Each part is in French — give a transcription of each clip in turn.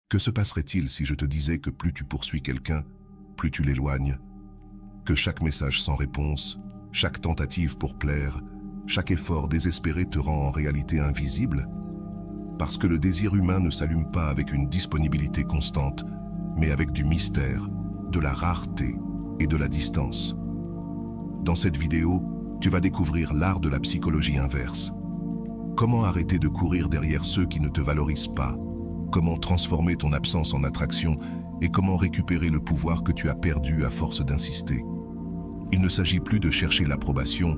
Que se passerait-il si je te disais que plus tu poursuis quelqu'un, plus tu l'éloignes? Que chaque message sans réponse, chaque tentative pour plaire, chaque effort désespéré te rend en réalité invisible? Parce que le désir humain ne s'allume pas avec une disponibilité constante, mais avec du mystère, de la rareté et de la distance. Dans cette vidéo, tu vas découvrir l'art de la psychologie inverse. Comment arrêter de courir derrière ceux qui ne te valorisent pas? Comment transformer ton absence en attraction et comment récupérer le pouvoir que tu as perdu à force d'insister? Il ne s'agit plus de chercher l'approbation,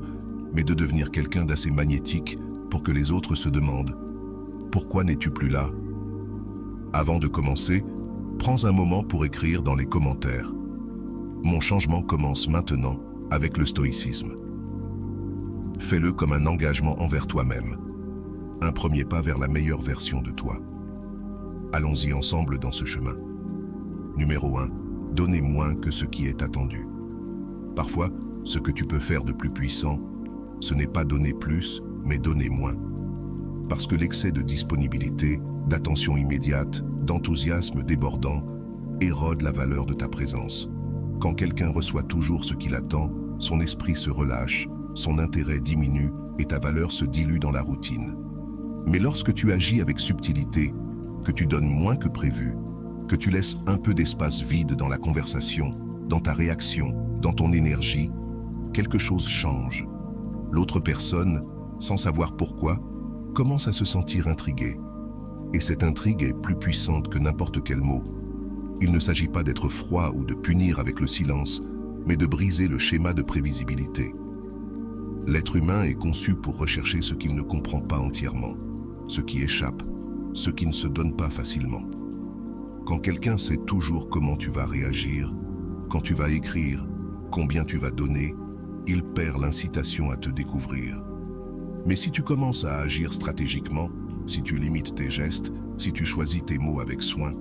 mais de devenir quelqu'un d'assez magnétique pour que les autres se demandent « Pourquoi n'es-tu plus là ?» Avant de commencer, prends un moment pour écrire dans les commentaires « Mon changement commence maintenant avec le stoïcisme ». Fais-le comme un engagement envers toi-même. Un premier pas vers la meilleure version de toi. Allons-y ensemble dans ce chemin. Numéro 1. Donnez moins que ce qui est attendu. Parfois, ce que tu peux faire de plus puissant, ce n'est pas donner plus, mais donner moins. Parce que l'excès de disponibilité, d'attention immédiate, d'enthousiasme débordant, érode la valeur de ta présence. Quand quelqu'un reçoit toujours ce qu'il attend, son esprit se relâche, son intérêt diminue et ta valeur se dilue dans la routine. Mais lorsque tu agis avec subtilité, que tu donnes moins que prévu, que tu laisses un peu d'espace vide dans la conversation, dans ta réaction, dans ton énergie, quelque chose change. L'autre personne, sans savoir pourquoi, commence à se sentir intriguée. Et cette intrigue est plus puissante que n'importe quel mot. Il ne s'agit pas d'être froid ou de punir avec le silence, mais de briser le schéma de prévisibilité. L'être humain est conçu pour rechercher ce qu'il ne comprend pas entièrement, ce qui échappe, ce qui ne se donne pas facilement. Quand quelqu'un sait toujours comment tu vas réagir, quand tu vas écrire, combien tu vas donner, il perd l'incitation à te découvrir. Mais si tu commences à agir stratégiquement, si tu limites tes gestes, si tu choisis tes mots avec soin,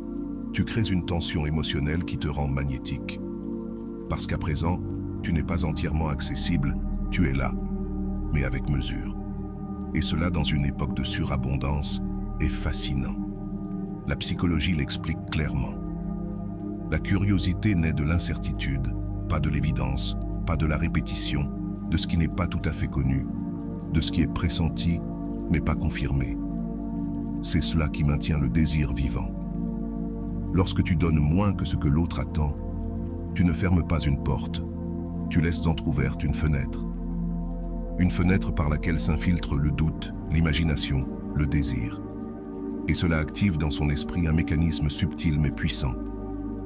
tu crées une tension émotionnelle qui te rend magnétique. Parce qu'à présent, tu n'es pas entièrement accessible, tu es là, mais avec mesure. Et cela dans une époque de surabondance est fascinant. La psychologie l'explique clairement. La curiosité naît de l'incertitude, pas de l'évidence, pas de la répétition, de ce qui n'est pas tout à fait connu, de ce qui est pressenti, mais pas confirmé. C'est cela qui maintient le désir vivant. Lorsque tu donnes moins que ce que l'autre attend, tu ne fermes pas une porte, tu laisses entrouverte une fenêtre. Une fenêtre par laquelle s'infiltre le doute, l'imagination, le désir. Et cela active dans son esprit un mécanisme subtil mais puissant.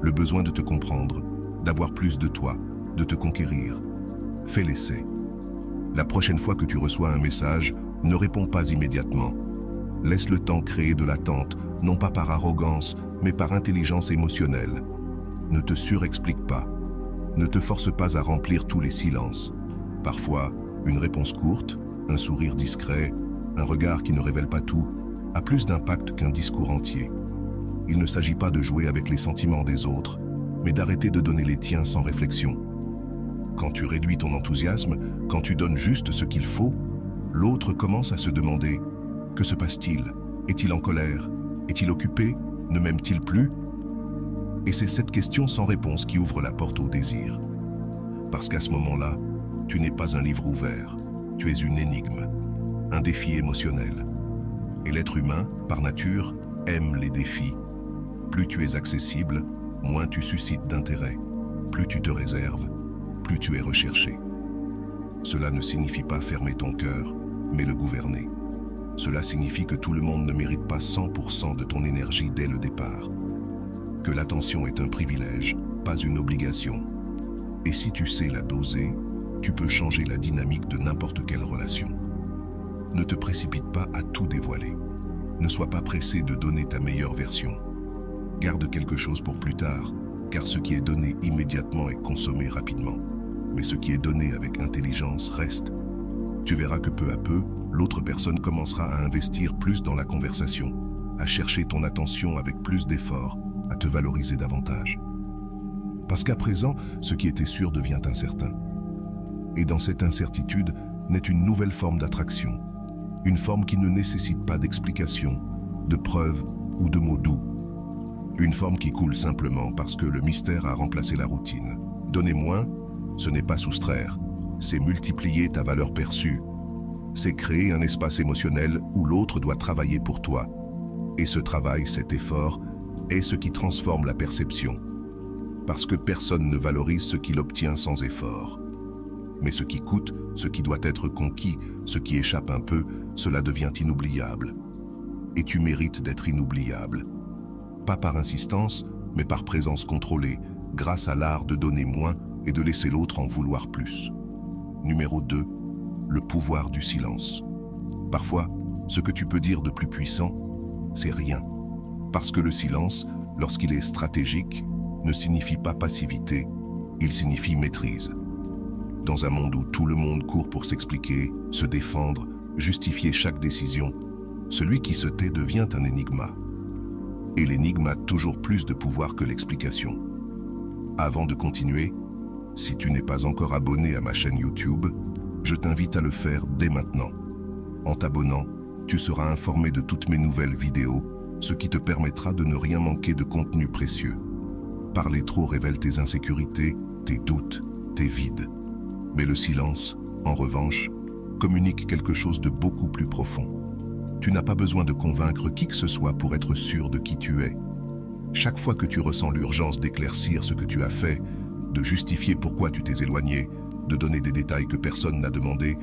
Le besoin de te comprendre, d'avoir plus de toi, de te conquérir. Fais l'essai. La prochaine fois que tu reçois un message, ne réponds pas immédiatement. Laisse le temps créer de l'attente, non pas par arrogance, mais par intelligence émotionnelle. Ne te surexplique pas. Ne te force pas à remplir tous les silences. Parfois, une réponse courte, un sourire discret, un regard qui ne révèle pas tout, a plus d'impact qu'un discours entier. Il ne s'agit pas de jouer avec les sentiments des autres, mais d'arrêter de donner les tiens sans réflexion. Quand tu réduis ton enthousiasme, quand tu donnes juste ce qu'il faut, l'autre commence à se demander « Que se passe-t-il? Est-il en colère? Est-il occupé? Ne m'aime-t-il plus ?» Et c'est cette question sans réponse qui ouvre la porte au désir. Parce qu'à ce moment-là, tu n'es pas un livre ouvert, tu es une énigme, un défi émotionnel. Et l'être humain, par nature, aime les défis. Plus tu es accessible, moins tu suscites d'intérêt. Plus tu te réserves, plus tu es recherché. Cela ne signifie pas fermer ton cœur, mais le gouverner. Cela signifie que tout le monde ne mérite pas 100% de ton énergie dès le départ. Que l'attention est un privilège, pas une obligation. Et si tu sais la doser, tu peux changer la dynamique de n'importe quelle relation. Ne te précipite pas à tout dévoiler. Ne sois pas pressé de donner ta meilleure version. Garde quelque chose pour plus tard, car ce qui est donné immédiatement est consommé rapidement. Mais ce qui est donné avec intelligence reste. Tu verras que peu à peu, l'autre personne commencera à investir plus dans la conversation, à chercher ton attention avec plus d'efforts, à te valoriser davantage. Parce qu'à présent, ce qui était sûr devient incertain. Et dans cette incertitude naît une nouvelle forme d'attraction, une forme qui ne nécessite pas d'explication, de preuves ou de mots doux. Une forme qui coule simplement parce que le mystère a remplacé la routine. Donner moins, ce n'est pas soustraire, c'est multiplier ta valeur perçue. C'est créer un espace émotionnel où l'autre doit travailler pour toi. Et ce travail, cet effort, est ce qui transforme la perception. Parce que personne ne valorise ce qu'il obtient sans effort. Mais ce qui coûte, ce qui doit être conquis, ce qui échappe un peu, cela devient inoubliable. Et tu mérites d'être inoubliable. Pas par insistance, mais par présence contrôlée, grâce à l'art de donner moins et de laisser l'autre en vouloir plus. Numéro 2, le pouvoir du silence. Parfois, ce que tu peux dire de plus puissant, c'est rien. Parce que le silence, lorsqu'il est stratégique, ne signifie pas passivité, il signifie maîtrise. Dans un monde où tout le monde court pour s'expliquer, se défendre, justifier chaque décision, celui qui se tait devient un énigma. Et l'énigme a toujours plus de pouvoir que l'explication. Avant de continuer, si tu n'es pas encore abonné à ma chaîne YouTube, je t'invite à le faire dès maintenant. En t'abonnant, tu seras informé de toutes mes nouvelles vidéos, ce qui te permettra de ne rien manquer de contenu précieux. Parler trop révèle tes insécurités, tes doutes, tes vides. Mais le silence, en revanche, communique quelque chose de beaucoup plus profond. Tu n'as pas besoin de convaincre qui que ce soit pour être sûr de qui tu es. Chaque fois que tu ressens l'urgence d'éclaircir ce que tu as fait, de justifier pourquoi tu t'es éloigné, de donner des détails que personne n'a demandé,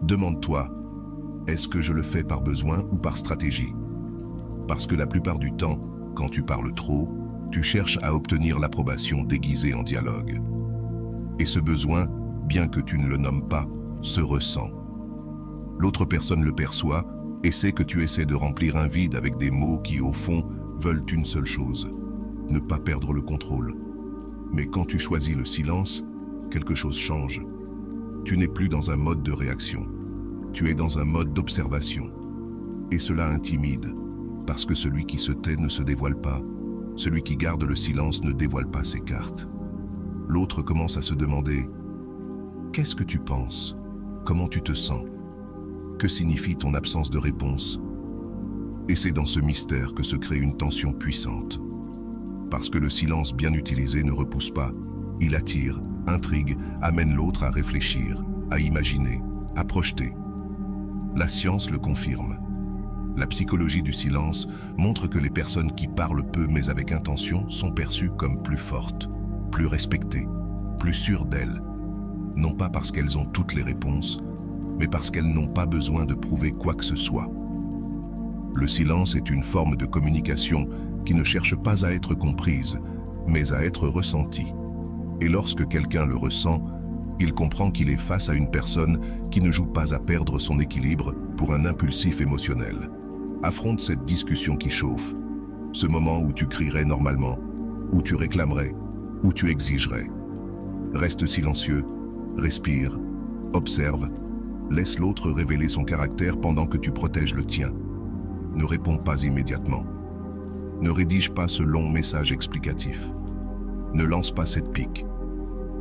demande-toi, est-ce que je le fais par besoin ou par stratégie? Parce que la plupart du temps, quand tu parles trop, tu cherches à obtenir l'approbation déguisée en dialogue. Et ce besoin, bien que tu ne le nommes pas, se ressent. L'autre personne le perçoit et sait que tu essaies de remplir un vide avec des mots qui, au fond, veulent une seule chose, ne pas perdre le contrôle. Mais quand tu choisis le silence, quelque chose change. Tu n'es plus dans un mode de réaction, tu es dans un mode d'observation. Et cela intimide, parce que celui qui se tait ne se dévoile pas, celui qui garde le silence ne dévoile pas ses cartes. L'autre commence à se demander « Qu'est-ce que tu penses? Comment tu te sens? Que signifie ton absence de réponse ?» Et c'est dans ce mystère que se crée une tension puissante. Parce que le silence bien utilisé ne repousse pas, il attire, intrigue, amène l'autre à réfléchir, à imaginer, à projeter. La science le confirme. La psychologie du silence montre que les personnes qui parlent peu mais avec intention sont perçues comme plus fortes, plus respectées, plus sûres d'elles. Non pas parce qu'elles ont toutes les réponses, mais parce qu'elles n'ont pas besoin de prouver quoi que ce soit. Le silence est une forme de communication qui ne cherche pas à être comprise, mais à être ressentie. Et lorsque quelqu'un le ressent, il comprend qu'il est face à une personne qui ne joue pas à perdre son équilibre pour un impulsif émotionnel. Affronte cette discussion qui chauffe, ce moment où tu crierais normalement, où tu réclamerais, où tu exigerais. Reste silencieux, respire, observe, laisse l'autre révéler son caractère pendant que tu protèges le tien. Ne réponds pas immédiatement. Ne rédige pas ce long message explicatif. Ne lance pas cette pique.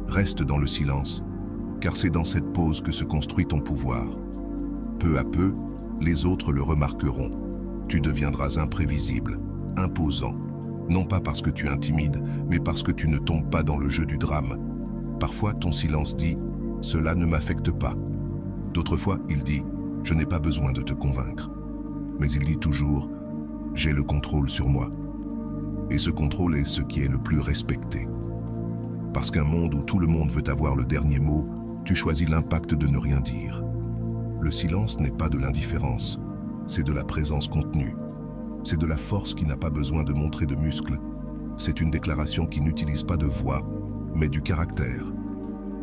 Reste dans le silence, car c'est dans cette pause que se construit ton pouvoir. Peu à peu, les autres le remarqueront. Tu deviendras imprévisible, imposant, non pas parce que tu intimides, mais parce que tu ne tombes pas dans le jeu du drame. Parfois, ton silence dit « Cela ne m'affecte pas ». D'autres fois, il dit « Je n'ai pas besoin de te convaincre ». Mais il dit toujours « J'ai le contrôle sur moi ». Et ce contrôle est ce qui est le plus respecté. Parce qu'un monde où tout le monde veut avoir le dernier mot, tu choisis l'impact de ne rien dire. Le silence n'est pas de l'indifférence, c'est de la présence contenue. C'est de la force qui n'a pas besoin de montrer de muscles. C'est une déclaration qui n'utilise pas de voix, mais du caractère.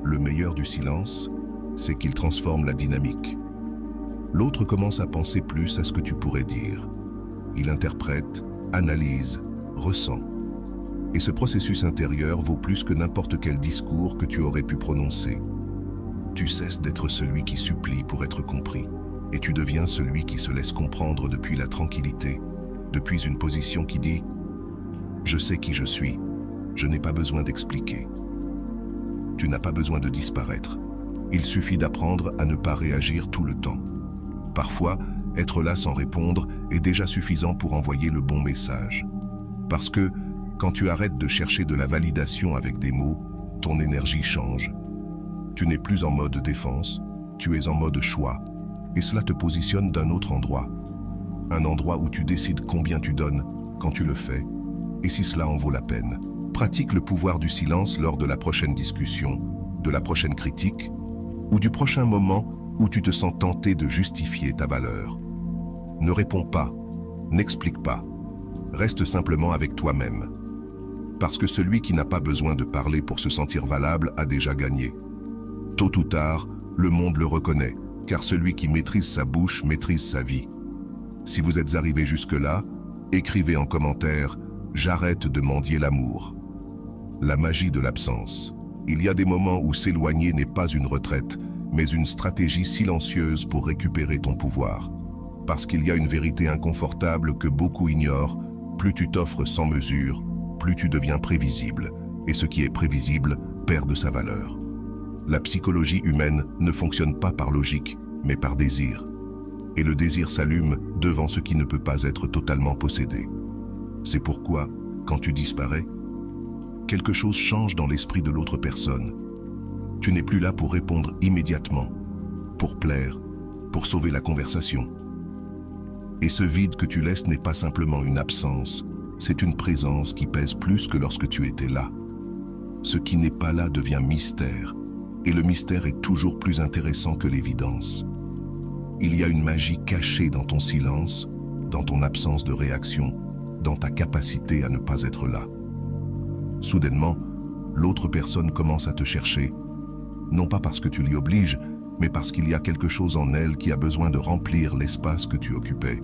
Le meilleur du silence, c'est qu'il transforme la dynamique. L'autre commence à penser plus à ce que tu pourrais dire. Il interprète, analyse, ressent. Et ce processus intérieur vaut plus que n'importe quel discours que tu aurais pu prononcer. Tu cesses d'être celui qui supplie pour être compris, et tu deviens celui qui se laisse comprendre depuis la tranquillité, depuis une position qui dit « Je sais qui je suis, je n'ai pas besoin d'expliquer ». Tu n'as pas besoin de disparaître. Il suffit d'apprendre à ne pas réagir tout le temps. Parfois, être là sans répondre est déjà suffisant pour envoyer le bon message. Parce que Quand tu arrêtes de chercher de la validation avec des mots, ton énergie change. Tu n'es plus en mode défense, tu es en mode choix, et cela te positionne d'un autre endroit. Un endroit où tu décides combien tu donnes, quand tu le fais, et si cela en vaut la peine. Pratique le pouvoir du silence lors de la prochaine discussion, de la prochaine critique, ou du prochain moment où tu te sens tenté de justifier ta valeur. Ne réponds pas, n'explique pas, reste simplement avec toi-même. Parce que celui qui n'a pas besoin de parler pour se sentir valable a déjà gagné. Tôt ou tard, le monde le reconnaît, car celui qui maîtrise sa bouche maîtrise sa vie. Si vous êtes arrivé jusque-là, écrivez en commentaire « J'arrête de mendier l'amour ». La magie de l'absence. Il y a des moments où s'éloigner n'est pas une retraite, mais une stratégie silencieuse pour récupérer ton pouvoir. Parce qu'il y a une vérité inconfortable que beaucoup ignorent, plus tu t'offres sans mesure, plus tu deviens prévisible, et ce qui est prévisible perd de sa valeur. La psychologie humaine ne fonctionne pas par logique, mais par désir. Et le désir s'allume devant ce qui ne peut pas être totalement possédé. C'est pourquoi, quand tu disparais, quelque chose change dans l'esprit de l'autre personne. Tu n'es plus là pour répondre immédiatement, pour plaire, pour sauver la conversation. Et ce vide que tu laisses n'est pas simplement une absence, c'est une présence qui pèse plus que lorsque tu étais là. Ce qui n'est pas là devient mystère, et le mystère est toujours plus intéressant que l'évidence. Il y a une magie cachée dans ton silence, dans ton absence de réaction, dans ta capacité à ne pas être là. Soudainement, l'autre personne commence à te chercher, non pas parce que tu l'y obliges, mais parce qu'il y a quelque chose en elle qui a besoin de remplir l'espace que tu occupais.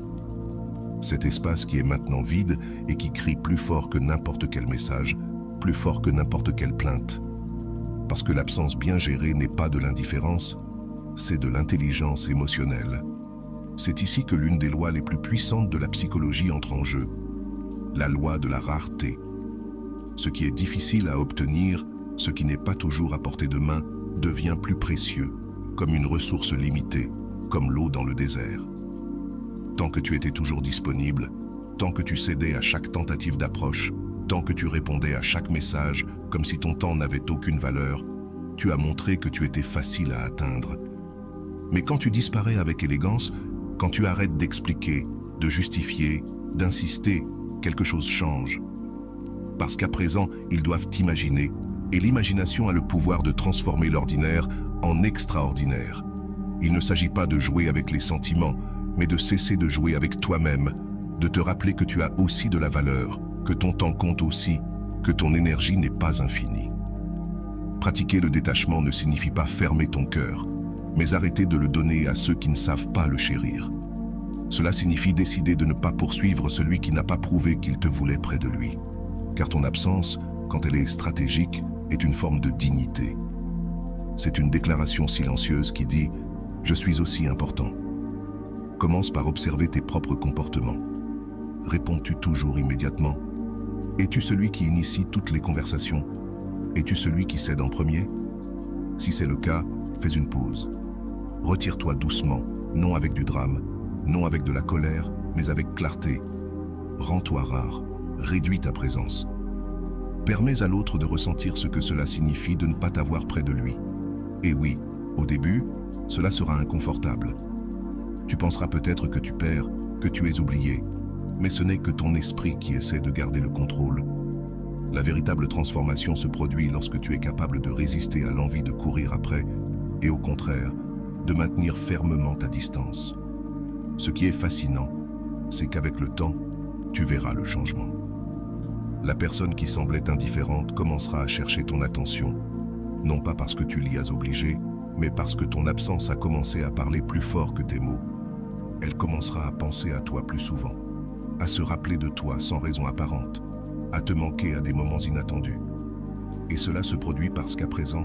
Cet espace qui est maintenant vide et qui crie plus fort que n'importe quel message, plus fort que n'importe quelle plainte. Parce que l'absence bien gérée n'est pas de l'indifférence, c'est de l'intelligence émotionnelle. C'est ici que l'une des lois les plus puissantes de la psychologie entre en jeu, la loi de la rareté. Ce qui est difficile à obtenir, ce qui n'est pas toujours à portée de main, devient plus précieux, comme une ressource limitée, comme l'eau dans le désert. Tant que tu étais toujours disponible, tant que tu cédais à chaque tentative d'approche, tant que tu répondais à chaque message comme si ton temps n'avait aucune valeur, tu as montré que tu étais facile à atteindre. Mais quand tu disparais avec élégance, quand tu arrêtes d'expliquer, de justifier, d'insister, quelque chose change. Parce qu'à présent, ils doivent t'imaginer, et l'imagination a le pouvoir de transformer l'ordinaire en extraordinaire. Il ne s'agit pas de jouer avec les sentiments, mais de cesser de jouer avec toi-même, de te rappeler que tu as aussi de la valeur, que ton temps compte aussi, que ton énergie n'est pas infinie. Pratiquer le détachement ne signifie pas fermer ton cœur, mais arrêter de le donner à ceux qui ne savent pas le chérir. Cela signifie décider de ne pas poursuivre celui qui n'a pas prouvé qu'il te voulait près de lui. Car ton absence, quand elle est stratégique, est une forme de dignité. C'est une déclaration silencieuse qui dit « Je suis aussi important ». Commence par observer tes propres comportements. Réponds-tu toujours immédiatement? Es-tu celui qui initie toutes les conversations? Es-tu celui qui cède en premier? Si c'est le cas, fais une pause. Retire-toi doucement, non avec du drame, non avec de la colère, mais avec clarté. Rends-toi rare, réduis ta présence. Permets à l'autre de ressentir ce que cela signifie de ne pas t'avoir près de lui. Et oui, au début, cela sera inconfortable. Tu penseras peut-être que tu perds, que tu es oublié, mais ce n'est que ton esprit qui essaie de garder le contrôle. La véritable transformation se produit lorsque tu es capable de résister à l'envie de courir après et au contraire, de maintenir fermement ta distance. Ce qui est fascinant, c'est qu'avec le temps, tu verras le changement. La personne qui semblait indifférente commencera à chercher ton attention, non pas parce que tu l'y as obligée, mais parce que ton absence a commencé à parler plus fort que tes mots. Elle commencera à penser à toi plus souvent, à se rappeler de toi sans raison apparente, à te manquer à des moments inattendus. Et cela se produit parce qu'à présent,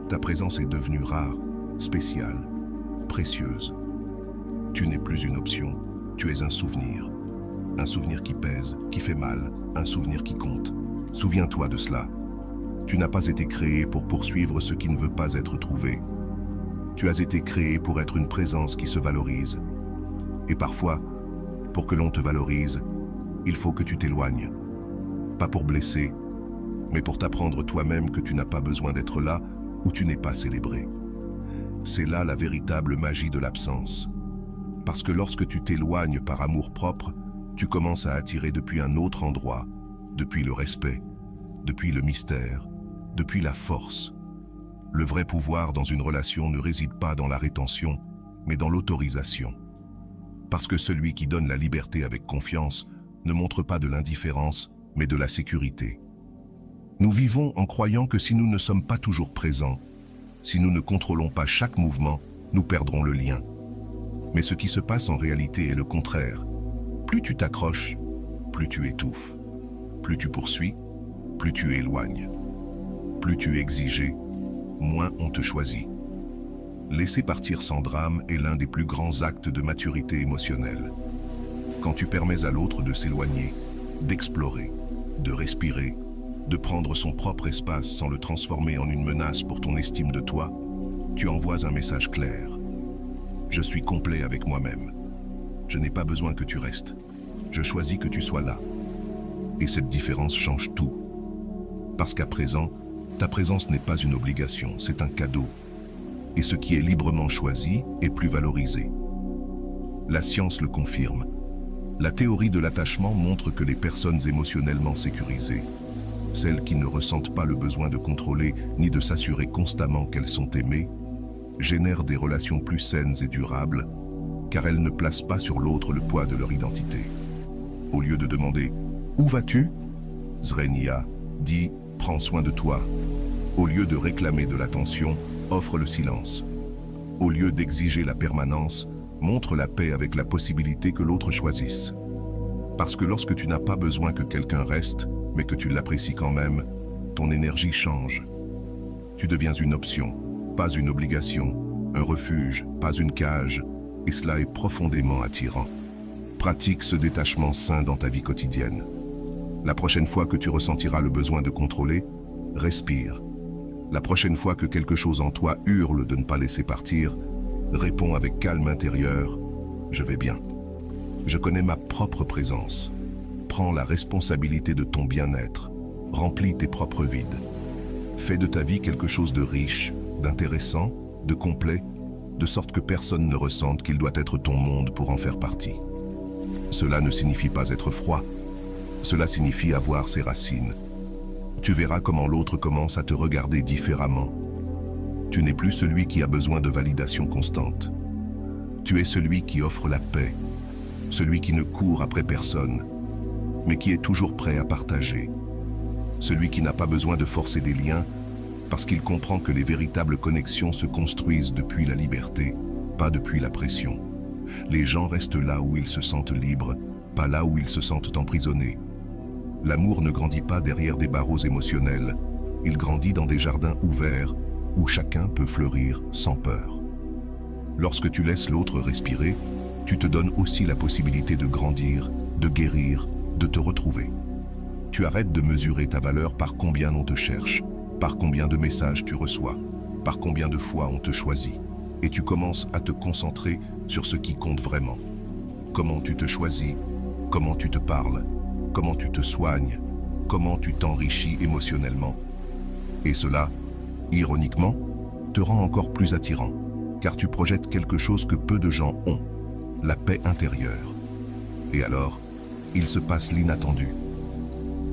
ta présence est devenue rare, spéciale, précieuse. Tu n'es plus une option, tu es un souvenir. Un souvenir qui pèse, qui fait mal, un souvenir qui compte. Souviens-toi de cela. Tu n'as pas été créé pour poursuivre ce qui ne veut pas être trouvé. Tu as été créé pour être une présence qui se valorise. Et parfois, pour que l'on te valorise, il faut que tu t'éloignes. pas pour blesser, mais pour t'apprendre toi-même que tu n'as pas besoin d'être là où tu n'es pas célébré. C'est là la véritable magie de l'absence. Parce que lorsque tu t'éloignes par amour-propre, tu commences à attirer depuis un autre endroit, depuis le respect, depuis le mystère, depuis la force. Le vrai pouvoir dans une relation ne réside pas dans la rétention, mais dans l'autorisation. Parce que celui qui donne la liberté avec confiance ne montre pas de l'indifférence, mais de la sécurité. Nous vivons en croyant que si nous ne sommes pas toujours présents, si nous ne contrôlons pas chaque mouvement, nous perdrons le lien. Mais ce qui se passe en réalité est le contraire. Plus tu t'accroches, plus tu étouffes. Plus tu poursuis, plus tu éloignes. Plus tu es exigé, moins on te choisit. Laisser partir sans drame est l'un des plus grands actes de maturité émotionnelle. Quand tu permets à l'autre de s'éloigner, d'explorer, de respirer, de prendre son propre espace sans le transformer en une menace pour ton estime de toi, tu envoies un message clair. Je suis complet avec moi-même. Je n'ai pas besoin que tu restes. Je choisis que tu sois là. Et cette différence change tout. Parce qu'à présent, ta présence n'est pas une obligation, c'est un cadeau. Et ce qui est librement choisi est plus valorisé. La science le confirme. La théorie de l'attachement montre que les personnes émotionnellement sécurisées, celles qui ne ressentent pas le besoin de contrôler ni de s'assurer constamment qu'elles sont aimées, génèrent des relations plus saines et durables, car elles ne placent pas sur l'autre le poids de leur identité. Au lieu de demander « Où vas-tu ?» Zrenia dit « Prends soin de toi ». Au lieu de réclamer de l'attention, offre le silence. Au lieu d'exiger la permanence, montre la paix avec la possibilité que l'autre choisisse. Parce que lorsque tu n'as pas besoin que quelqu'un reste, mais que tu l'apprécies quand même, ton énergie change. Tu deviens une option, pas une obligation, un refuge, pas une cage, et cela est profondément attirant. Pratique ce détachement sain dans ta vie quotidienne. La prochaine fois que tu ressentiras le besoin de contrôler, respire. La prochaine fois que quelque chose en toi hurle de ne pas laisser partir, réponds avec calme intérieur, « Je vais bien. Je connais ma propre présence. » Prends la responsabilité de ton bien-être. Remplis tes propres vides. Fais de ta vie quelque chose de riche, d'intéressant, de complet, de sorte que personne ne ressente qu'il doit être ton monde pour en faire partie. Cela ne signifie pas être froid. Cela signifie avoir ses racines. Tu verras comment l'autre commence à te regarder différemment. Tu n'es plus celui qui a besoin de validation constante. Tu es celui qui offre la paix, celui qui ne court après personne, mais qui est toujours prêt à partager. Celui qui n'a pas besoin de forcer des liens, parce qu'il comprend que les véritables connexions se construisent depuis la liberté, pas depuis la pression. Les gens restent là où ils se sentent libres, pas là où ils se sentent emprisonnés. L'amour ne grandit pas derrière des barreaux émotionnels, il grandit dans des jardins ouverts, où chacun peut fleurir sans peur. Lorsque tu laisses l'autre respirer, tu te donnes aussi la possibilité de grandir, de guérir, de te retrouver. Tu arrêtes de mesurer ta valeur par combien on te cherche, par combien de messages tu reçois, par combien de fois on te choisit, et tu commences à te concentrer sur ce qui compte vraiment. Comment tu te choisis, comment tu te parles, comment tu te soignes, comment tu t'enrichis émotionnellement. Et cela, ironiquement, te rend encore plus attirant, car tu projettes quelque chose que peu de gens ont, la paix intérieure. Et alors, il se passe l'inattendu.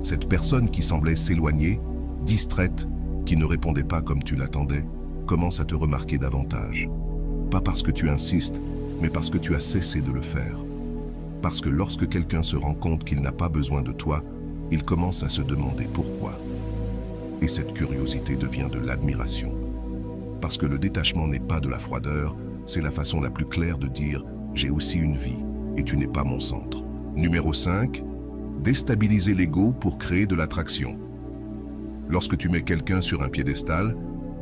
Cette personne qui semblait s'éloigner, distraite, qui ne répondait pas comme tu l'attendais, commence à te remarquer davantage. Pas parce que tu insistes, mais parce que tu as cessé de le faire. Parce que lorsque quelqu'un se rend compte qu'il n'a pas besoin de toi, il commence à se demander pourquoi. Et cette curiosité devient de l'admiration. Parce que le détachement n'est pas de la froideur, c'est la façon la plus claire de dire « j'ai aussi une vie et tu n'es pas mon centre ». Numéro 5, déstabiliser l'ego pour créer de l'attraction. Lorsque tu mets quelqu'un sur un piédestal,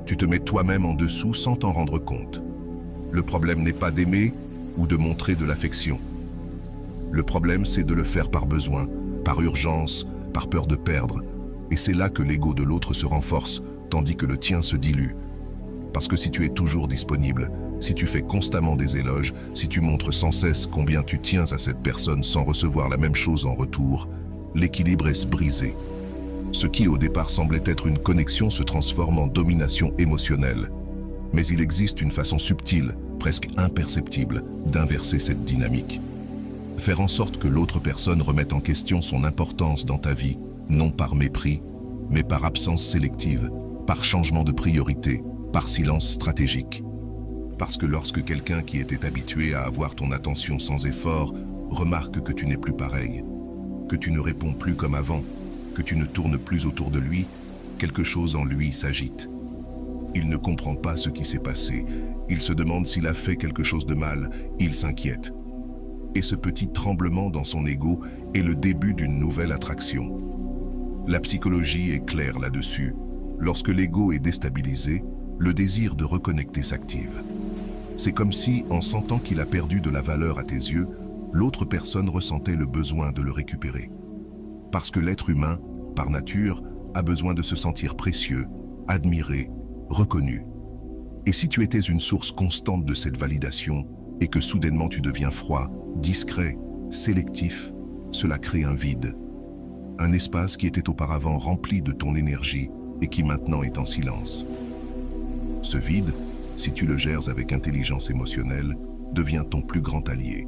tu te mets toi-même en dessous sans t'en rendre compte. Le problème n'est pas d'aimer ou de montrer de l'affection. Le problème, c'est de le faire par besoin, par urgence, par peur de perdre. Et c'est là que l'ego de l'autre se renforce, tandis que le tien se dilue. Parce que si tu es toujours disponible, si tu fais constamment des éloges, si tu montres sans cesse combien tu tiens à cette personne sans recevoir la même chose en retour, l'équilibre est brisé. Ce qui au départ semblait être une connexion se transforme en domination émotionnelle. Mais il existe une façon subtile, presque imperceptible, d'inverser cette dynamique. Faire en sorte que l'autre personne remette en question son importance dans ta vie, non par mépris, mais par absence sélective, par changement de priorité, par silence stratégique. Parce que lorsque quelqu'un qui était habitué à avoir ton attention sans effort remarque que tu n'es plus pareil, que tu ne réponds plus comme avant, que tu ne tournes plus autour de lui, quelque chose en lui s'agite. Il ne comprend pas ce qui s'est passé, il se demande s'il a fait quelque chose de mal, il s'inquiète. Et ce petit tremblement dans son ego est le début d'une nouvelle attraction. La psychologie est claire là-dessus. Lorsque l'ego est déstabilisé, le désir de reconnecter s'active. C'est comme si, en sentant qu'il a perdu de la valeur à tes yeux, l'autre personne ressentait le besoin de le récupérer. Parce que l'être humain, par nature, a besoin de se sentir précieux, admiré, reconnu. Et si tu étais une source constante de cette validation, et que soudainement tu deviens froid, discret, sélectif, cela crée un vide. Un espace qui était auparavant rempli de ton énergie et qui maintenant est en silence. Ce vide, si tu le gères avec intelligence émotionnelle, devient ton plus grand allié.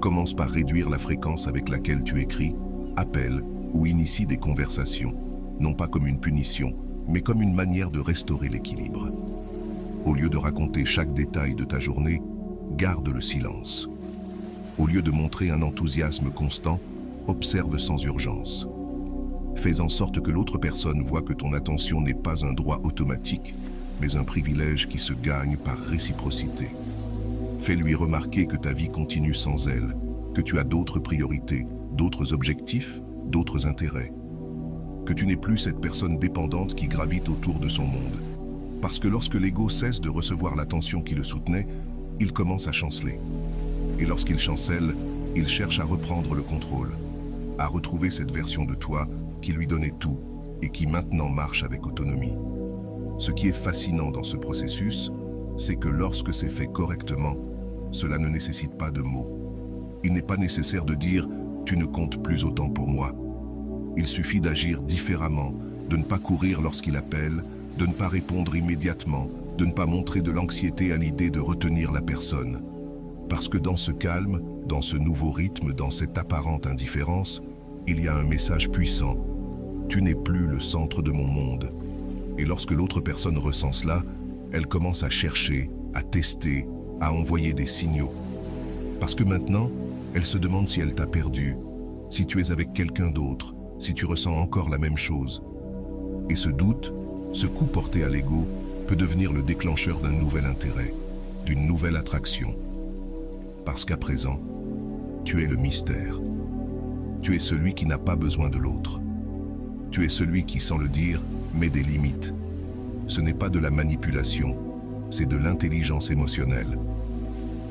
Commence par réduire la fréquence avec laquelle tu écris, appelles ou inities des conversations, non pas comme une punition, mais comme une manière de restaurer l'équilibre. Au lieu de raconter chaque détail de ta journée, garde le silence. Au lieu de montrer un enthousiasme constant, observe sans urgence. Fais en sorte que l'autre personne voit que ton attention n'est pas un droit automatique, mais un privilège qui se gagne par réciprocité. Fais-lui remarquer que ta vie continue sans elle, que tu as d'autres priorités, d'autres objectifs, d'autres intérêts. Que tu n'es plus cette personne dépendante qui gravite autour de son monde. Parce que lorsque l'ego cesse de recevoir l'attention qui le soutenait, il commence à chanceler. Et lorsqu'il chancelle, il cherche à reprendre le contrôle, à retrouver cette version de toi qui lui donnait tout et qui maintenant marche avec autonomie. Ce qui est fascinant dans ce processus, c'est que lorsque c'est fait correctement, cela ne nécessite pas de mots. Il n'est pas nécessaire de dire « tu ne comptes plus autant pour moi ». Il suffit d'agir différemment, de ne pas courir lorsqu'il appelle, de ne pas répondre immédiatement, de ne pas montrer de l'anxiété à l'idée de retenir la personne. Parce que dans ce calme, dans ce nouveau rythme, dans cette apparente indifférence, il y a un message puissant. Tu n'es plus le centre de mon monde. Et lorsque l'autre personne ressent cela, elle commence à chercher, à tester, à envoyer des signaux. Parce que maintenant, elle se demande si elle t'a perdu, si tu es avec quelqu'un d'autre, si tu ressens encore la même chose. Et ce doute, ce coup porté à l'ego, peut devenir le déclencheur d'un nouvel intérêt, d'une nouvelle attraction. Parce qu'à présent, tu es le mystère. Tu es celui qui n'a pas besoin de l'autre. Tu es celui qui, sans le dire, met des limites. Ce n'est pas de la manipulation, c'est de l'intelligence émotionnelle.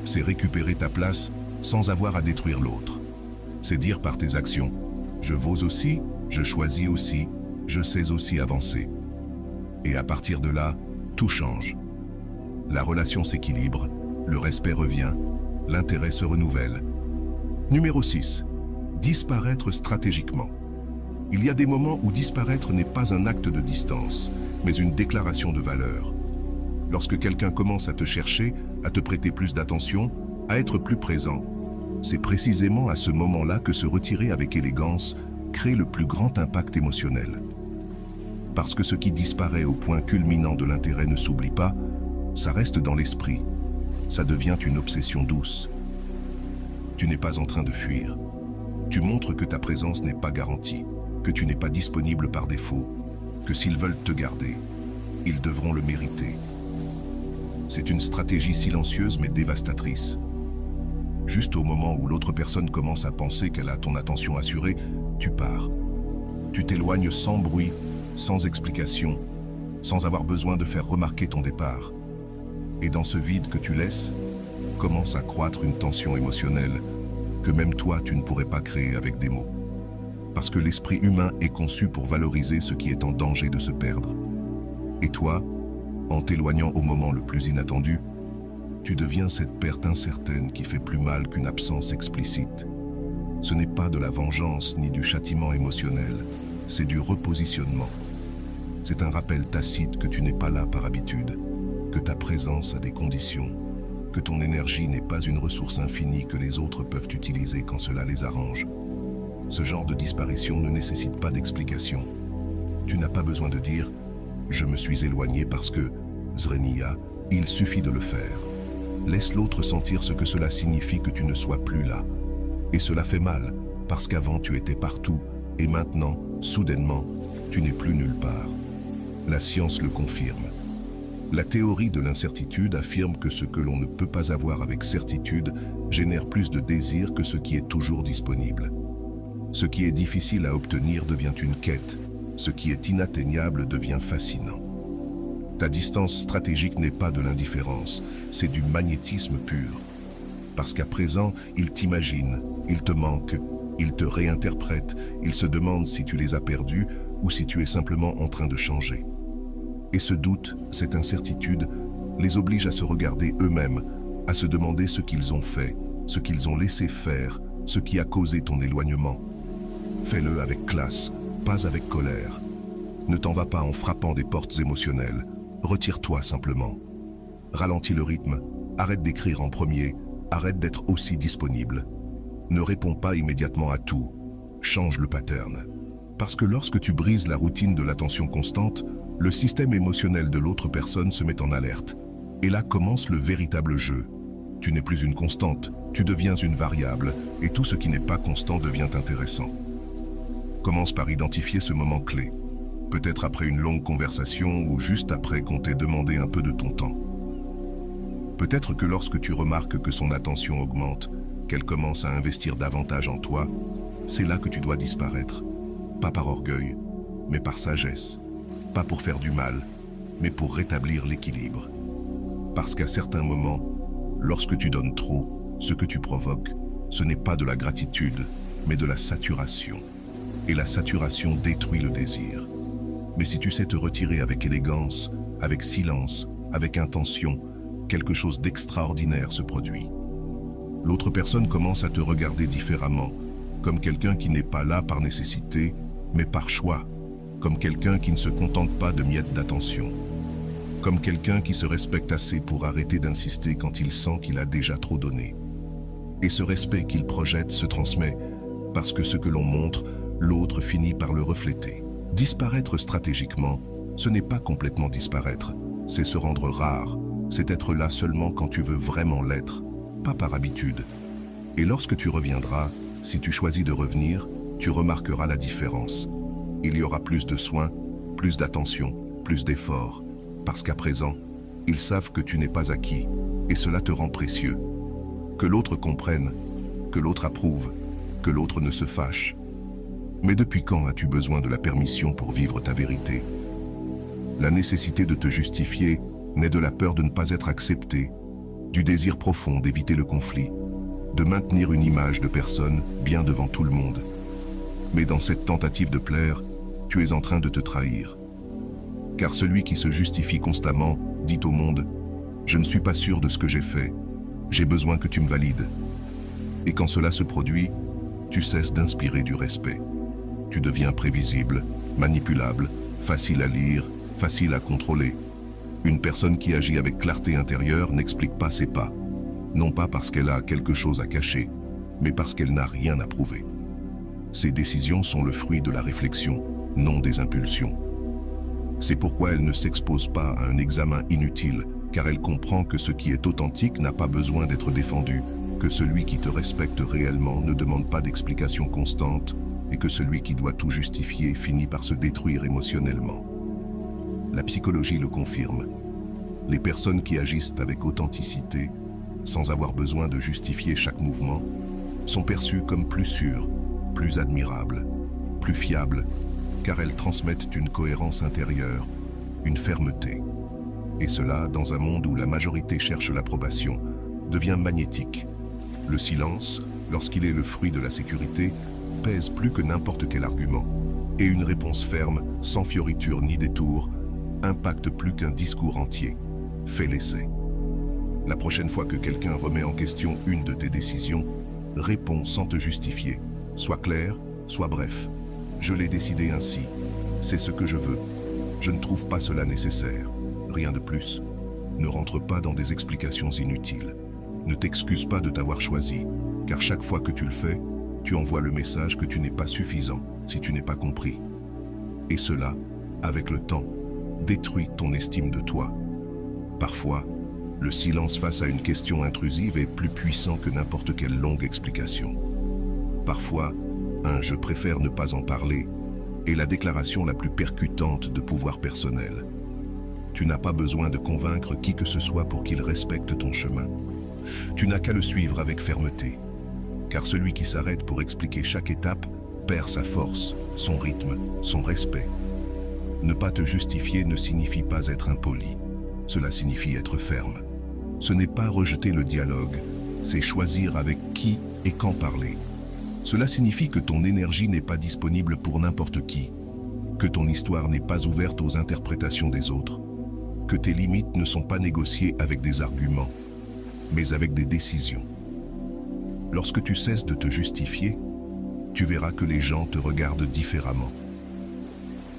C'est récupérer ta place sans avoir à détruire l'autre. C'est dire par tes actions, je vaux aussi, je choisis aussi, je sais aussi avancer. Et à partir de là, tout change. La relation s'équilibre, le respect revient, l'intérêt se renouvelle. Numéro 6. Disparaître stratégiquement. Il y a des moments où disparaître n'est pas un acte de distance, mais une déclaration de valeur. Lorsque quelqu'un commence à te chercher, à te prêter plus d'attention, à être plus présent, c'est précisément à ce moment-là que se retirer avec élégance crée le plus grand impact émotionnel. Parce que ce qui disparaît au point culminant de l'intérêt ne s'oublie pas, ça reste dans l'esprit, ça devient une obsession douce. Tu n'es pas en train de fuir. Tu montres que ta présence n'est pas garantie, que tu n'es pas disponible par défaut, que s'ils veulent te garder, ils devront le mériter. C'est une stratégie silencieuse mais dévastatrice. Juste au moment où l'autre personne commence à penser qu'elle a ton attention assurée, tu pars. Tu t'éloignes sans bruit, sans explication, sans avoir besoin de faire remarquer ton départ. Et dans ce vide que tu laisses, commence à croître une tension émotionnelle que même toi tu ne pourrais pas créer avec des mots. Parce que l'esprit humain est conçu pour valoriser ce qui est en danger de se perdre. Et toi, en t'éloignant au moment le plus inattendu, tu deviens cette perte incertaine qui fait plus mal qu'une absence explicite. Ce n'est pas de la vengeance ni du châtiment émotionnel, c'est du repositionnement. C'est un rappel tacite que tu n'es pas là par habitude, que ta présence a des conditions, que ton énergie n'est pas une ressource infinie que les autres peuvent utiliser quand cela les arrange. Ce genre de disparition ne nécessite pas d'explication. Tu n'as pas besoin de dire « je me suis éloigné parce que, Zrenia », il suffit de le faire. Laisse l'autre sentir ce que cela signifie que tu ne sois plus là. Et cela fait mal, parce qu'avant tu étais partout, et maintenant, soudainement, tu n'es plus nulle part. La science le confirme. La théorie de l'incertitude affirme que ce que l'on ne peut pas avoir avec certitude génère plus de désir que ce qui est toujours disponible. Ce qui est difficile à obtenir devient une quête, ce qui est inatteignable devient fascinant. Ta distance stratégique n'est pas de l'indifférence, c'est du magnétisme pur. Parce qu'à présent, il t'imagine, il te manque, il te réinterprète, il se demande si tu les as perdus ou si tu es simplement en train de changer. Et ce doute, cette incertitude, les oblige à se regarder eux-mêmes, à se demander ce qu'ils ont fait, ce qu'ils ont laissé faire, ce qui a causé ton éloignement. Fais-le avec classe, pas avec colère. Ne t'en vas pas en frappant des portes émotionnelles. Retire-toi simplement. Ralentis le rythme, arrête d'écrire en premier, arrête d'être aussi disponible. Ne réponds pas immédiatement à tout. Change le pattern. Parce que lorsque tu brises la routine de l'attention constante, le système émotionnel de l'autre personne se met en alerte. Et là commence le véritable jeu. Tu n'es plus une constante, tu deviens une variable, et tout ce qui n'est pas constant devient intéressant. Commence par identifier ce moment clé. Peut-être après une longue conversation ou juste après qu'on t'ait demandé un peu de ton temps. Peut-être que lorsque tu remarques que son attention augmente, qu'elle commence à investir davantage en toi, c'est là que tu dois disparaître. Pas par orgueil, mais par sagesse. Pas pour faire du mal, mais pour rétablir l'équilibre. Parce qu'à certains moments, lorsque tu donnes trop, ce que tu provoques, ce n'est pas de la gratitude, mais de la saturation. Et la saturation détruit le désir. Mais si tu sais te retirer avec élégance, avec silence, avec intention, quelque chose d'extraordinaire se produit. L'autre personne commence à te regarder différemment, comme quelqu'un qui n'est pas là par nécessité, mais par choix, comme quelqu'un qui ne se contente pas de miettes d'attention, comme quelqu'un qui se respecte assez pour arrêter d'insister quand il sent qu'il a déjà trop donné. Et ce respect qu'il projette se transmet, parce que ce que l'on montre, l'autre finit par le refléter. Disparaître stratégiquement, ce n'est pas complètement disparaître, c'est se rendre rare, c'est être là seulement quand tu veux vraiment l'être, pas par habitude. Et lorsque tu reviendras, si tu choisis de revenir, tu remarqueras la différence. Il y aura plus de soins, plus d'attention, plus d'efforts, parce qu'à présent, ils savent que tu n'es pas acquis, et cela te rend précieux. Que l'autre comprenne, que l'autre approuve, que l'autre ne se fâche. Mais depuis quand as-tu besoin de la permission pour vivre ta vérité? La nécessité de te justifier naît de la peur de ne pas être accepté, du désir profond d'éviter le conflit, de maintenir une image de personne bien devant tout le monde. Mais dans cette tentative de plaire, tu es en train de te trahir. Car celui qui se justifie constamment dit au monde « Je ne suis pas sûr de ce que j'ai fait, j'ai besoin que tu me valides ». Et quand cela se produit, tu cesses d'inspirer du respect. Tu deviens prévisible, manipulable, facile à lire, facile à contrôler. Une personne qui agit avec clarté intérieure n'explique pas ses pas, non pas parce qu'elle a quelque chose à cacher, mais parce qu'elle n'a rien à prouver. Ses décisions sont le fruit de la réflexion, non des impulsions. C'est pourquoi elle ne s'expose pas à un examen inutile, car elle comprend que ce qui est authentique n'a pas besoin d'être défendu, que celui qui te respecte réellement ne demande pas d'explications constantes, et que celui qui doit tout justifier finit par se détruire émotionnellement. La psychologie le confirme. Les personnes qui agissent avec authenticité, sans avoir besoin de justifier chaque mouvement, sont perçues comme plus sûres, plus admirables, plus fiables, car elles transmettent une cohérence intérieure, une fermeté. Et cela, dans un monde où la majorité cherche l'approbation, devient magnétique. Le silence, lorsqu'il est le fruit de la sécurité, pèse plus que n'importe quel argument, et une réponse ferme, sans fioriture ni détour, impacte plus qu'un discours entier. Fais l'essai. La prochaine fois que quelqu'un remet en question une de tes décisions, réponds sans te justifier, Sois clair, sois bref. Je l'ai décidé ainsi. C'est ce que je veux. Je ne trouve pas cela nécessaire. Rien de plus. Ne rentre pas dans des explications inutiles. Ne t'excuse pas de t'avoir choisi, car chaque fois que tu le fais, tu envoies le message que tu n'es pas suffisant si tu n'es pas compris. Et cela, avec le temps, détruit ton estime de toi. Parfois, le silence face à une question intrusive est plus puissant que n'importe quelle longue explication. Parfois, un « je préfère ne pas en parler » est la déclaration la plus percutante de pouvoir personnel. Tu n'as pas besoin de convaincre qui que ce soit pour qu'il respecte ton chemin. Tu n'as qu'à le suivre avec fermeté, car celui qui s'arrête pour expliquer chaque étape perd sa force, son rythme, son respect. Ne pas te justifier ne signifie pas être impoli, cela signifie être ferme. Ce n'est pas rejeter le dialogue, c'est choisir avec qui et quand parler. Cela signifie que ton énergie n'est pas disponible pour n'importe qui, que ton histoire n'est pas ouverte aux interprétations des autres, que tes limites ne sont pas négociées avec des arguments, mais avec des décisions. Lorsque tu cesses de te justifier, tu verras que les gens te regardent différemment.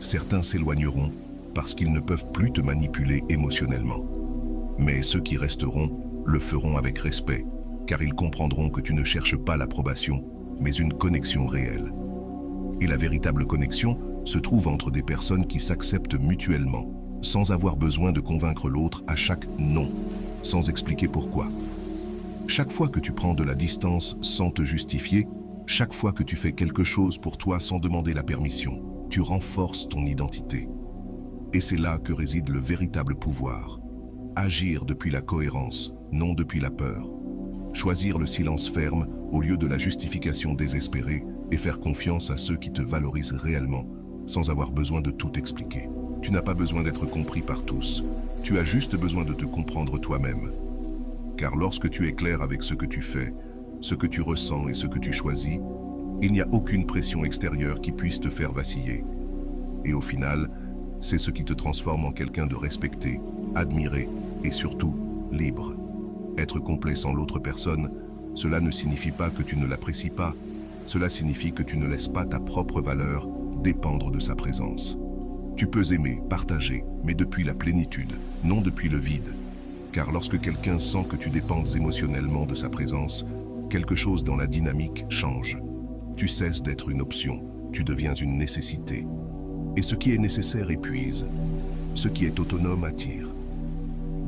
Certains s'éloigneront parce qu'ils ne peuvent plus te manipuler émotionnellement. Mais ceux qui resteront le feront avec respect, car ils comprendront que tu ne cherches pas l'approbation, mais une connexion réelle. Et la véritable connexion se trouve entre des personnes qui s'acceptent mutuellement, sans avoir besoin de convaincre l'autre à chaque non, sans expliquer pourquoi. Chaque fois que tu prends de la distance sans te justifier, chaque fois que tu fais quelque chose pour toi sans demander la permission, tu renforces ton identité. Et c'est là que réside le véritable pouvoir. Agir depuis la cohérence, non depuis la peur. Choisir le silence ferme au lieu de la justification désespérée et faire confiance à ceux qui te valorisent réellement, sans avoir besoin de tout expliquer. Tu n'as pas besoin d'être compris par tous. Tu as juste besoin de te comprendre toi-même. Car lorsque tu es clair avec ce que tu fais, ce que tu ressens et ce que tu choisis, il n'y a aucune pression extérieure qui puisse te faire vaciller. Et au final, c'est ce qui te transforme en quelqu'un de respecté, admiré et surtout libre. Être complet sans l'autre personne, cela ne signifie pas que tu ne l'apprécies pas. Cela signifie que tu ne laisses pas ta propre valeur dépendre de sa présence. Tu peux aimer, partager, mais depuis la plénitude, non depuis le vide. Car lorsque quelqu'un sent que tu dépendes émotionnellement de sa présence, quelque chose dans la dynamique change. Tu cesses d'être une option, tu deviens une nécessité. Et ce qui est nécessaire épuise, ce qui est autonome attire.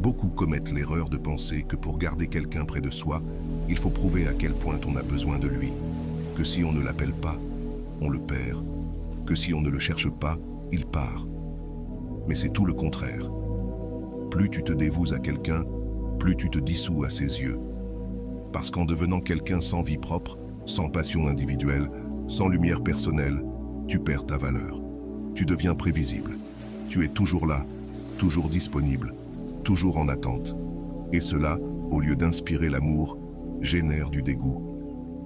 Beaucoup commettent l'erreur de penser que pour garder quelqu'un près de soi, il faut prouver à quel point on a besoin de lui. Que si on ne l'appelle pas, on le perd. Que si on ne le cherche pas, il part. Mais c'est tout le contraire. Plus tu te dévoues à quelqu'un, plus tu te dissous à ses yeux. Parce qu'en devenant quelqu'un sans vie propre, sans passion individuelle, sans lumière personnelle, tu perds ta valeur. Tu deviens prévisible. Tu es toujours là, toujours disponible, toujours en attente. Et cela, au lieu d'inspirer l'amour, génère du dégoût.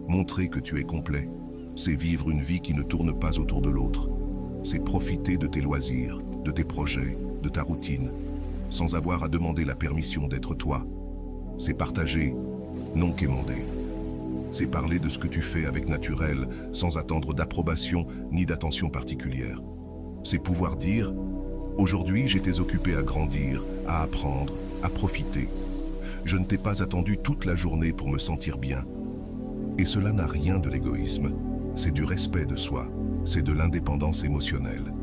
Montrer que tu es complet, c'est vivre une vie qui ne tourne pas autour de l'autre. C'est profiter de tes loisirs, de tes projets, de ta routine, sans avoir à demander la permission d'être toi. C'est partager, non quémander. C'est parler de ce que tu fais avec naturel, sans attendre d'approbation ni d'attention particulière. C'est pouvoir dire « Aujourd'hui, j'étais occupé à grandir, à apprendre, à profiter. Je ne t'ai pas attendu toute la journée pour me sentir bien. » Et cela n'a rien de l'égoïsme. C'est du respect de soi. C'est de l'indépendance émotionnelle.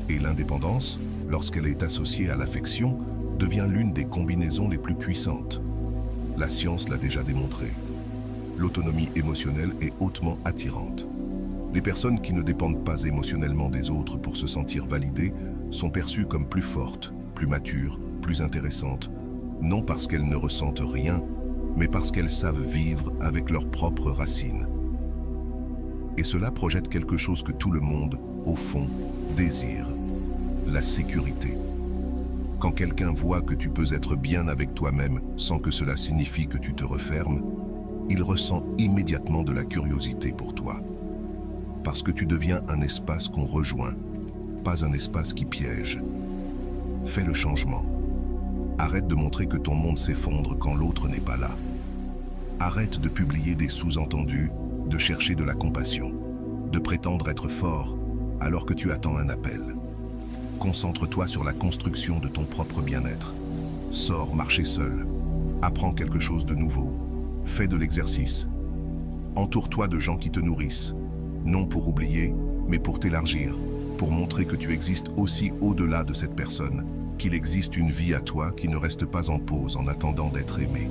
Et l'indépendance, lorsqu'elle est associée à l'affection, devient l'une des combinaisons les plus puissantes. La science l'a déjà démontré. L'autonomie émotionnelle est hautement attirante. Les personnes qui ne dépendent pas émotionnellement des autres pour se sentir validées sont perçues comme plus fortes, plus matures, plus intéressantes, non parce qu'elles ne ressentent rien, mais parce qu'elles savent vivre avec leurs propres racines. Et cela projette quelque chose que tout le monde, au fond, désire, la sécurité. Quand quelqu'un voit que tu peux être bien avec toi-même sans que cela signifie que tu te refermes, il ressent immédiatement de la curiosité pour toi. Parce que tu deviens un espace qu'on rejoint, pas un espace qui piège. Fais le changement. Arrête de montrer que ton monde s'effondre quand l'autre n'est pas là. Arrête de publier des sous-entendus, de chercher de la compassion, de prétendre être fort alors que tu attends un appel. Concentre-toi sur la construction de ton propre bien-être. Sors marcher seul, apprends quelque chose de nouveau, fais de l'exercice. Entoure-toi de gens qui te nourrissent, non pour oublier, mais pour t'élargir, pour montrer que tu existes aussi au-delà de cette personne, qu'il existe une vie à toi qui ne reste pas en pause en attendant d'être aimée.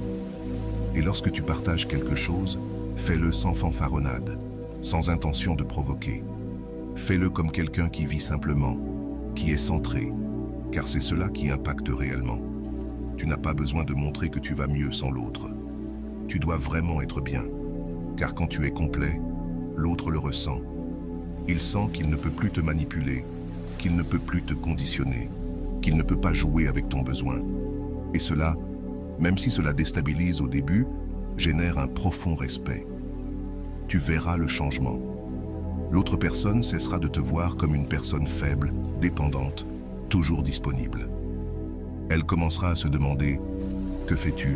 Et lorsque tu partages quelque chose, fais-le sans fanfaronnade, sans intention de provoquer. Fais-le comme quelqu'un qui vit simplement, qui est centré, car c'est cela qui impacte réellement. Tu n'as pas besoin de montrer que tu vas mieux sans l'autre. Tu dois vraiment être bien, car quand tu es complet, l'autre le ressent. Il sent qu'il ne peut plus te manipuler, qu'il ne peut plus te conditionner, qu'il ne peut pas jouer avec ton besoin. Et cela, même si cela déstabilise au début, génère un profond respect. Tu verras le changement. L'autre personne cessera de te voir comme une personne faible, dépendante, toujours disponible. Elle commencera à se demander « Que fais-tu ?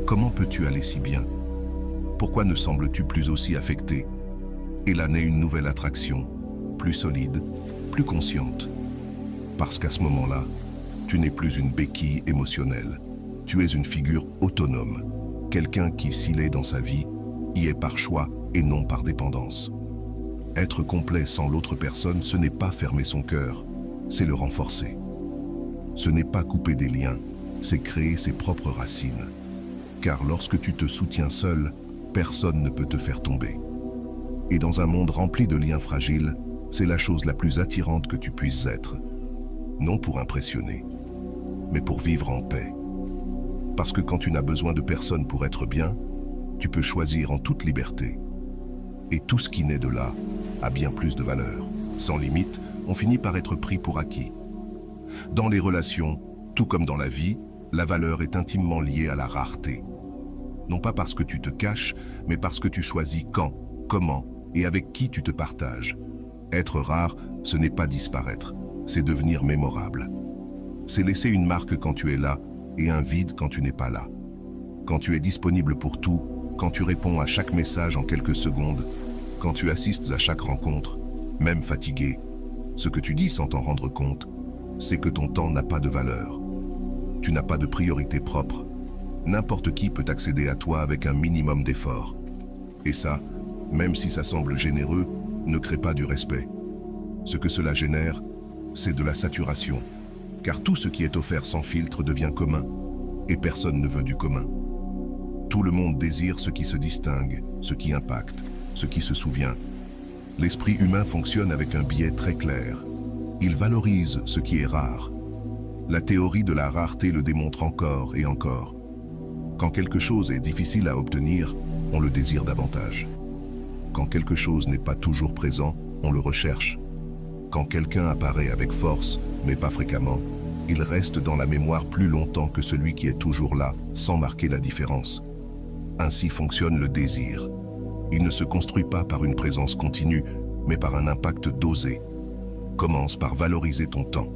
Comment peux-tu aller si bien ? Pourquoi ne sembles-tu plus aussi affecté ?» Et là naît une nouvelle attraction, plus solide, plus consciente. Parce qu'à ce moment-là, tu n'es plus une béquille émotionnelle. Tu es une figure autonome, quelqu'un qui, s'il est dans sa vie, y est par choix et non par dépendance. Être complet sans l'autre personne, ce n'est pas fermer son cœur, c'est le renforcer. Ce n'est pas couper des liens, c'est créer ses propres racines. Car lorsque tu te soutiens seul, personne ne peut te faire tomber. Et dans un monde rempli de liens fragiles, c'est la chose la plus attirante que tu puisses être. Non pour impressionner, mais pour vivre en paix. Parce que quand tu n'as besoin de personne pour être bien, tu peux choisir en toute liberté. Et tout ce qui naît de là a bien plus de valeur. Sans limite, on finit par être pris pour acquis. Dans les relations, tout comme dans la vie, la valeur est intimement liée à la rareté. Non pas parce que tu te caches, mais parce que tu choisis quand, comment et avec qui tu te partages. Être rare, ce n'est pas disparaître, c'est devenir mémorable. C'est laisser une marque quand tu es là et un vide quand tu n'es pas là. Quand tu es disponible pour tout, quand tu réponds à chaque message en quelques secondes, quand tu assistes à chaque rencontre, même fatigué, ce que tu dis sans t'en rendre compte, c'est que ton temps n'a pas de valeur. Tu n'as pas de priorité propre. N'importe qui peut accéder à toi avec un minimum d'effort. Et ça, même si ça semble généreux, ne crée pas du respect. Ce que cela génère, c'est de la saturation. Car tout ce qui est offert sans filtre devient commun, et personne ne veut du commun. Tout le monde désire ce qui se distingue, ce qui impacte, ce qui se souvient. L'esprit humain fonctionne avec un biais très clair. Il valorise ce qui est rare. La théorie de la rareté le démontre encore et encore. Quand quelque chose est difficile à obtenir, on le désire davantage. Quand quelque chose n'est pas toujours présent, on le recherche. Quand quelqu'un apparaît avec force, mais pas fréquemment, il reste dans la mémoire plus longtemps que celui qui est toujours là, sans marquer la différence. Ainsi fonctionne le désir. Il ne se construit pas par une présence continue, mais par un impact dosé. Commence par valoriser ton temps.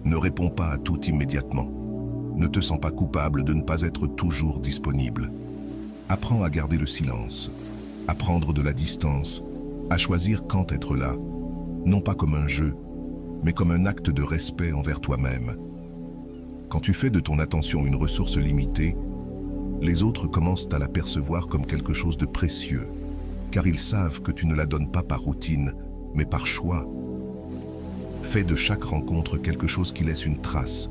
Ne réponds pas à tout immédiatement. Ne te sens pas coupable de ne pas être toujours disponible. Apprends à garder le silence, à prendre de la distance, à choisir quand être là, non pas comme un jeu, mais comme un acte de respect envers toi-même. Quand tu fais de ton attention une ressource limitée, les autres commencent à la percevoir comme quelque chose de précieux, car ils savent que tu ne la donnes pas par routine, mais par choix. Fais de chaque rencontre quelque chose qui laisse une trace.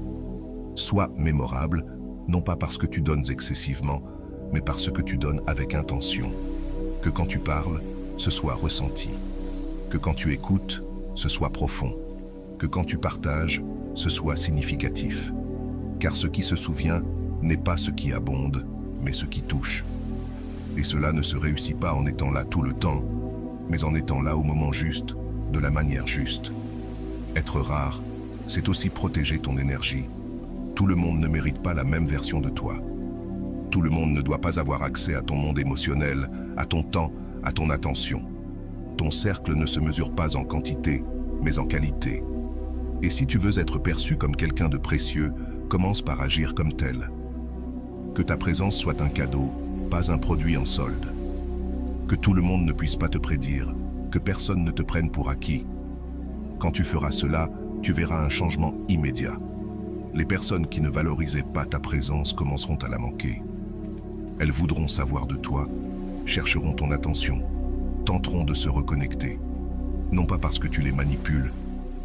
Sois mémorable, non pas parce que tu donnes excessivement, mais parce que tu donnes avec intention. Que quand tu parles, ce soit ressenti. Que quand tu écoutes, ce soit profond. Que quand tu partages, ce soit significatif. Car ce qui se souvient n'est pas ce qui abonde, mais ce qui touche. Et cela ne se réussit pas en étant là tout le temps, mais en étant là au moment juste, de la manière juste. Être rare, c'est aussi protéger ton énergie. Tout le monde ne mérite pas la même version de toi. Tout le monde ne doit pas avoir accès à ton monde émotionnel, à ton temps, à ton attention. Ton cercle ne se mesure pas en quantité, mais en qualité. Et si tu veux être perçu comme quelqu'un de précieux, commence par agir comme tel. Que ta présence soit un cadeau, pas un produit en solde. que tout le monde ne puisse pas te prédire, que personne ne te prenne pour acquis. Quand tu feras cela, tu verras un changement immédiat. Les personnes qui ne valorisaient pas ta présence commenceront à la manquer. Elles voudront savoir de toi, chercheront ton attention, tenteront de se reconnecter. Non pas parce que tu les manipules,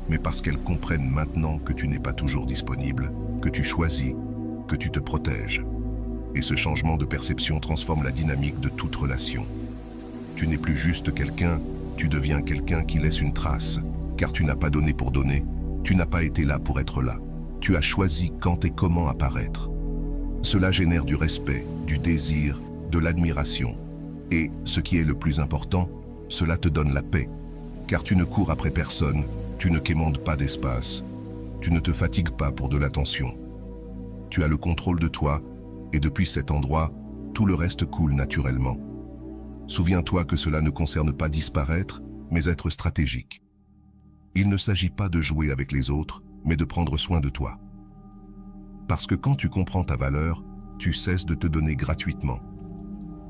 mais parce qu'elles comprennent maintenant que tu n'es pas toujours disponible, que tu choisis, que tu te protèges. Et ce changement de perception transforme la dynamique de toute relation. Tu n'es plus juste quelqu'un, tu deviens quelqu'un qui laisse une trace, car tu n'as pas donné pour donner, tu n'as pas été là pour être là. Tu as choisi quand et comment apparaître. Cela génère du respect, du désir, de l'admiration. Et, ce qui est le plus important, cela te donne la paix. Car tu ne cours après personne, tu ne quémandes pas d'espace, tu ne te fatigues pas pour de l'attention. Tu as le contrôle de toi, et depuis cet endroit, tout le reste coule naturellement. Souviens-toi que cela ne concerne pas disparaître, mais être stratégique. Il ne s'agit pas de jouer avec les autres, mais de prendre soin de toi. Parce que quand tu comprends ta valeur, tu cesses de te donner gratuitement.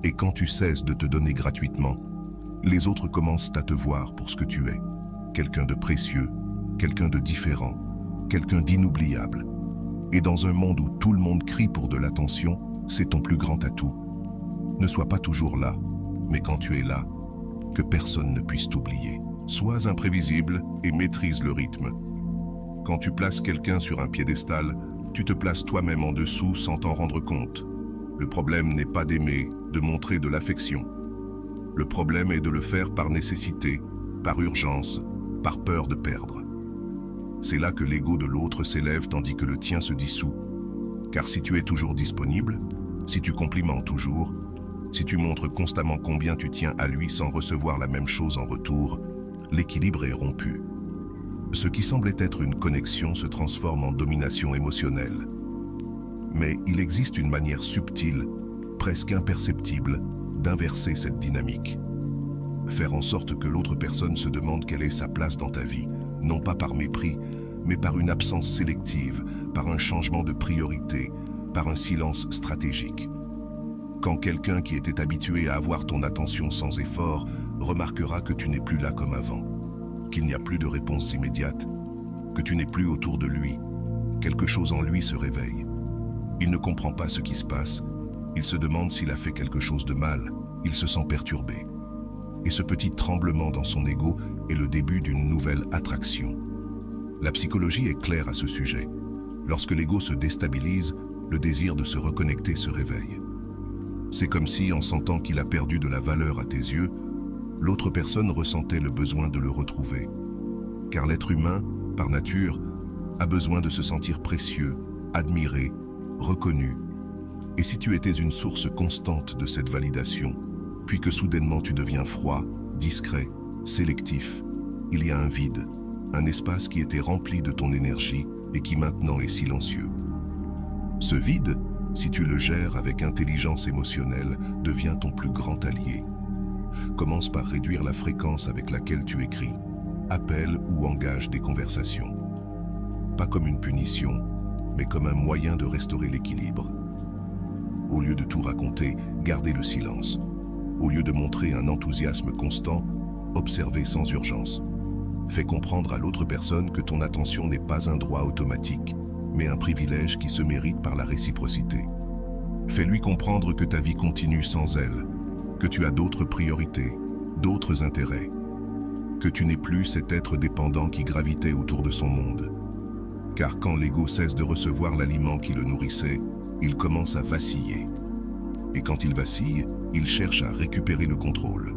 Et quand tu cesses de te donner gratuitement, les autres commencent à te voir pour ce que tu es. Quelqu'un de précieux, quelqu'un de différent, quelqu'un d'inoubliable. Et dans un monde où tout le monde crie pour de l'attention, c'est ton plus grand atout. Ne sois pas toujours là, mais quand tu es là, que personne ne puisse t'oublier. Sois imprévisible et maîtrise le rythme. Quand tu places quelqu'un sur un piédestal, tu te places toi-même en dessous sans t'en rendre compte. Le problème n'est pas d'aimer, de montrer de l'affection. Le problème est de le faire par nécessité, par urgence, par peur de perdre. C'est là que l'ego de l'autre s'élève tandis que le tien se dissout. Car si tu es toujours disponible, si tu complimentes toujours, si tu montres constamment combien tu tiens à lui sans recevoir la même chose en retour, l'équilibre est rompu. Ce qui semblait être une connexion se transforme en domination émotionnelle. Mais il existe une manière subtile, presque imperceptible, d'inverser cette dynamique. Faire en sorte que l'autre personne se demande quelle est sa place dans ta vie, non pas par mépris, mais par une absence sélective, par un changement de priorité, par un silence stratégique. Quand quelqu'un qui était habitué à avoir ton attention sans effort remarquera que tu n'es plus là comme avant, qu'il n'y a plus de réponse immédiate, que tu n'es plus autour de lui, quelque chose en lui se réveille. Il ne comprend pas ce qui se passe, il se demande s'il a fait quelque chose de mal, il se sent perturbé. Et ce petit tremblement dans son ego est le début d'une nouvelle attraction. La psychologie est claire à ce sujet. Lorsque l'ego se déstabilise, le désir de se reconnecter se réveille. C'est comme si, en sentant qu'il a perdu de la valeur à tes yeux, l'autre personne ressentait le besoin de le retrouver. Car l'être humain, par nature, a besoin de se sentir précieux, admiré, reconnu. Et si tu étais une source constante de cette validation, puis que soudainement tu deviens froid, discret, sélectif, il y a un vide, un espace qui était rempli de ton énergie et qui maintenant est silencieux. Ce vide, si tu le gères avec intelligence émotionnelle, devient ton plus grand allié. Commence par réduire la fréquence avec laquelle tu écris, appelle ou engage des conversations. Pas comme une punition, mais comme un moyen de restaurer l'équilibre. Au lieu de tout raconter, gardez le silence. Au lieu de montrer un enthousiasme constant, observez sans urgence. Fais comprendre à l'autre personne que ton attention n'est pas un droit automatique, mais un privilège qui se mérite par la réciprocité. Fais-lui comprendre que ta vie continue sans elle, que tu as d'autres priorités, d'autres intérêts, que tu n'es plus cet être dépendant qui gravitait autour de son monde. Car quand l'ego cesse de recevoir l'aliment qui le nourrissait, il commence à vaciller. Et quand il vacille, il cherche à récupérer le contrôle.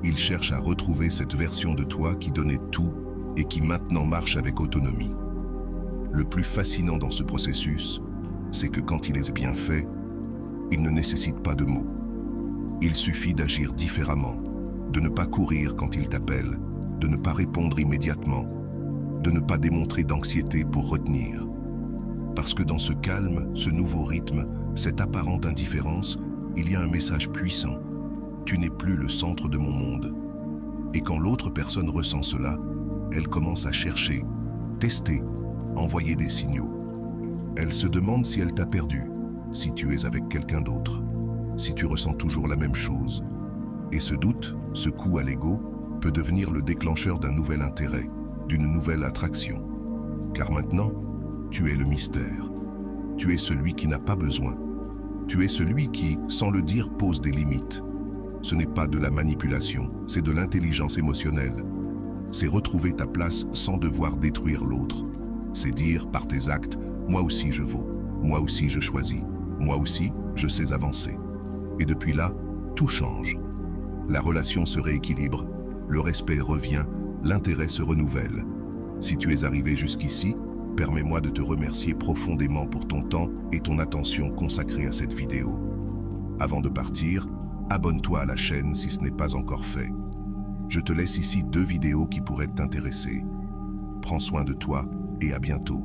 Il cherche à retrouver cette version de toi qui donnait tout et qui maintenant marche avec autonomie. Le plus fascinant dans ce processus, c'est que quand il est bien fait, il ne nécessite pas de mots. Il suffit d'agir différemment, de ne pas courir quand il t'appelle, de ne pas répondre immédiatement, de ne pas démontrer d'anxiété pour retenir. Parce que dans ce calme, ce nouveau rythme, cette apparente indifférence, il y a un message puissant. Tu n'es plus le centre de mon monde. Et quand l'autre personne ressent cela, elle commence à chercher, tester, envoyer des signaux. Elle se demande si elle t'a perdu, si tu es avec quelqu'un d'autre, si tu ressens toujours la même chose. Et ce doute, ce coup à l'ego, peut devenir le déclencheur d'un nouvel intérêt, d'une nouvelle attraction. Car maintenant, tu es le mystère. Tu es celui qui n'a pas besoin. Tu es celui qui, sans le dire, pose des limites. Ce n'est pas de la manipulation, c'est de l'intelligence émotionnelle. C'est retrouver ta place sans devoir détruire l'autre. C'est dire, par tes actes, moi aussi je vaux, moi aussi je choisis, moi aussi je sais avancer. Et depuis là, tout change. La relation se rééquilibre, le respect revient, l'intérêt se renouvelle. Si tu es arrivé jusqu'ici, permets-moi de te remercier profondément pour ton temps et ton attention consacrée à cette vidéo. Avant de partir, abonne-toi à la chaîne si ce n'est pas encore fait. Je te laisse ici 2 vidéos qui pourraient t'intéresser. Prends soin de toi et à bientôt.